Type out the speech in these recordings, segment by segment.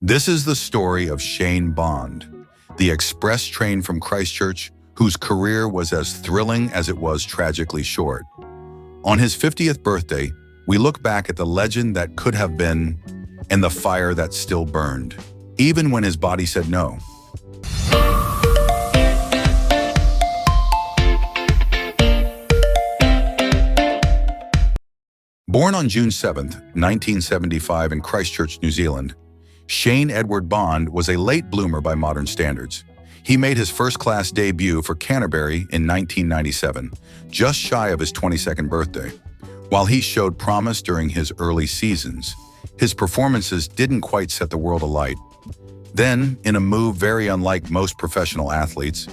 This is the story of Shane Bond, the express train from Christchurch, whose career was as thrilling as it was tragically short. On his 50th birthday, we look back at the legend that could have been and the fire that still burned, even when his body said no. Born on June 7, 1975 in Christchurch, New Zealand, Shane Edward Bond was a late bloomer by modern standards. He made his first-class debut for Canterbury in 1997, just shy of his 22nd birthday. While he showed promise during his early seasons, his performances didn't quite set the world alight. Then, in a move very unlike most professional athletes,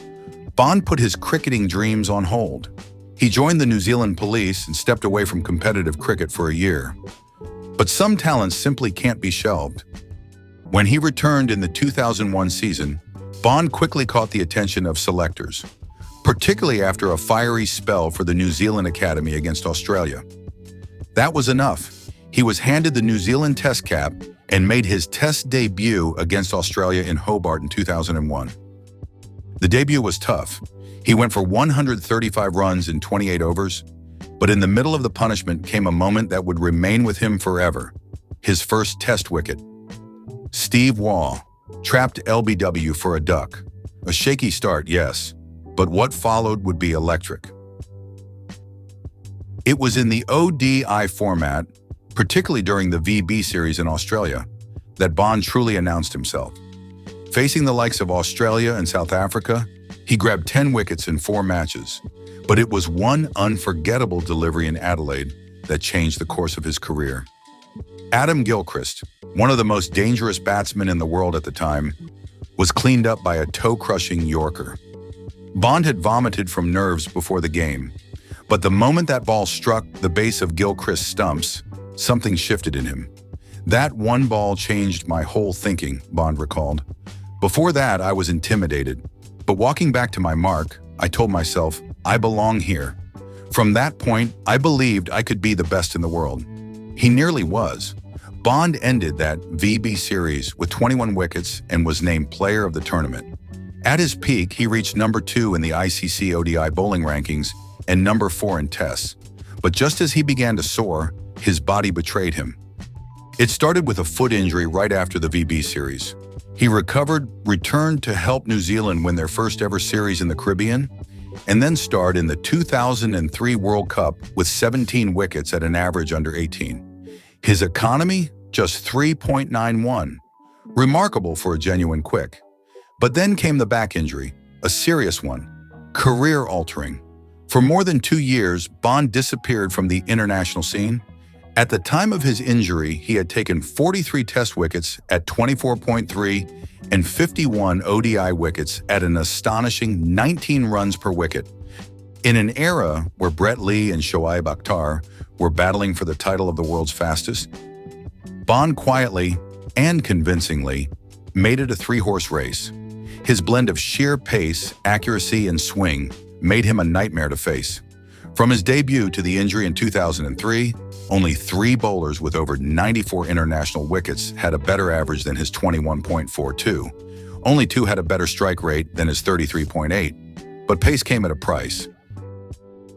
Bond put his cricketing dreams on hold. He joined the New Zealand Police and stepped away from competitive cricket for a year. But some talents simply can't be shelved. When he returned in the 2001 season, Bond quickly caught the attention of selectors, particularly after a fiery spell for the New Zealand Academy against Australia. That was enough. He was handed the New Zealand Test cap and made his Test debut against Australia in Hobart in 2001. The debut was tough. He went for 135 runs in 28 overs, but in the middle of the punishment came a moment that would remain with him forever: his first Test wicket. Steve Waugh trapped LBW for a duck. A shaky start, yes, but what followed would be electric. It was in the ODI format, particularly during the VB series in Australia, that Bond truly announced himself. Facing the likes of Australia and South Africa, he grabbed 10 wickets in 4 matches, but it was one unforgettable delivery in Adelaide that changed the course of his career. Adam Gilchrist, one of the most dangerous batsmen in the world at the time, was cleaned up by a toe-crushing Yorker. Bond had vomited from nerves before the game, but the moment that ball struck the base of Gilchrist's stumps, something shifted in him. That one ball changed my whole thinking, Bond recalled. Before that, I was intimidated, but walking back to my mark, I told myself, I belong here. From that point, I believed I could be the best in the world. He nearly was. Bond ended that VB series with 21 wickets and was named player of the tournament. At his peak, he reached number 2 in the ICC ODI bowling rankings and number 4 in tests. But just as he began to soar, his body betrayed him. It started with a foot injury right after the VB series. He recovered, returned to help New Zealand win their first ever series in the Caribbean, and then starred in the 2003 World Cup with 17 wickets at an average under 18. His economy, just 3.91. Remarkable for a genuine quick. But then came the back injury, a serious one, career-altering. For more than 2 years, Bond disappeared from the international scene. At the time of his injury, he had taken 43 Test wickets at 24.3 and 51 ODI wickets at an astonishing 19 runs per wicket. In an era where Brett Lee and Shoaib Akhtar were battling for the title of the world's fastest, Bond quietly and convincingly made it a 3-horse race. His blend of sheer pace, accuracy, and swing made him a nightmare to face. From his debut to the injury in 2003, only 3 bowlers with over 94 international wickets had a better average than his 21.42. Only 2 had a better strike rate than his 33.8. But pace came at a price.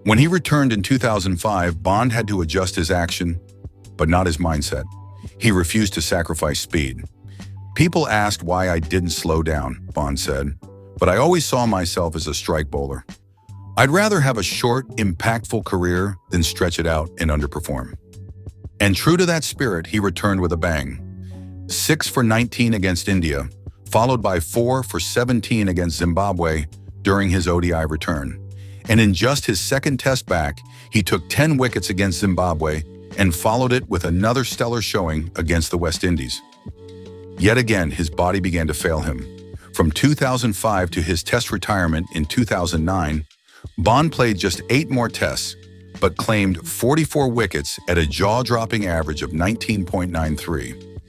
When he returned in 2005, Bond had to adjust his action, but not his mindset. He refused to sacrifice speed. People asked why I didn't slow down, Bond said, but I always saw myself as a strike bowler. I'd rather have a short, impactful career than stretch it out and underperform. And true to that spirit, he returned with a bang. 6 for 19 against India, followed by 4 for 17 against Zimbabwe during his ODI return. And in just his second Test back, he took 10 wickets against Zimbabwe and followed it with another stellar showing against the West Indies. Yet again, his body began to fail him. From 2005 to his Test retirement in 2009, Bond played just 8 more Tests, but claimed 44 wickets at a jaw-dropping average of 19.93.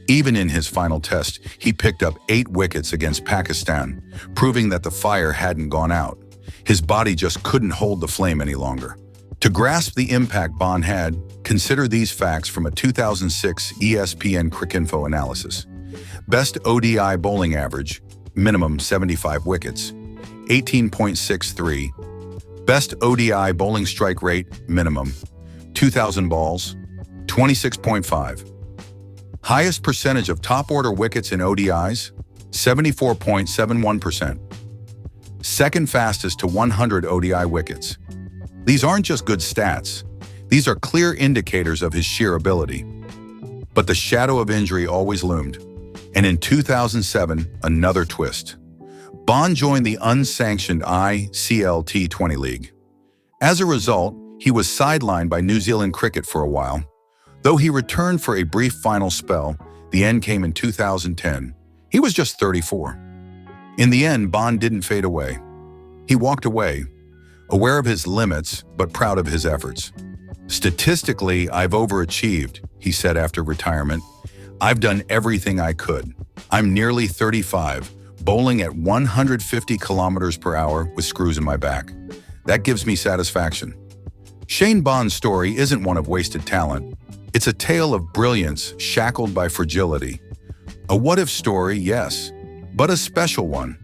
Even in his final Test, he picked up 8 wickets against Pakistan, proving that the fire hadn't gone out. His body just couldn't hold the flame any longer. To grasp the impact Bond had, consider these facts from a 2006 ESPN Cricinfo analysis. Best ODI bowling average, minimum 75 wickets, 18.63. Best ODI bowling strike rate, minimum, 2,000 balls, 26.5. Highest percentage of top-order wickets in ODIs, 74.71%. Second fastest to 100 ODI wickets. These aren't just good stats. These are clear indicators of his sheer ability. But the shadow of injury always loomed. And in 2007, another twist. Bond joined the unsanctioned ICL T20 League. As a result, he was sidelined by New Zealand cricket for a while. Though he returned for a brief final spell, the end came in 2010. He was just 34. In the end, Bond didn't fade away. He walked away, aware of his limits, but proud of his efforts. "Statistically, I've overachieved," he said after retirement. "I've done everything I could. I'm nearly 35, bowling at 150 kilometers per hour with screws in my back. That gives me satisfaction." Shane Bond's story isn't one of wasted talent. It's a tale of brilliance shackled by fragility. A what-if story, yes, but a special one.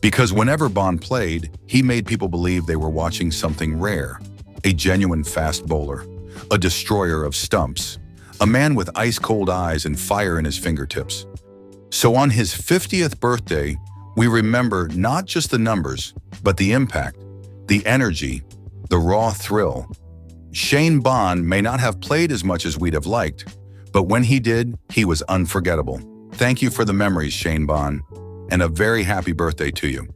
Because whenever Bond played, he made people believe they were watching something rare. A genuine fast bowler, a destroyer of stumps, a man with ice-cold eyes and fire in his fingertips. So on his 50th birthday, we remember not just the numbers, but the impact, the energy, the raw thrill. Shane Bond may not have played as much as we'd have liked, but when he did, he was unforgettable. Thank you for the memories, Shane Bond, and a very happy birthday to you.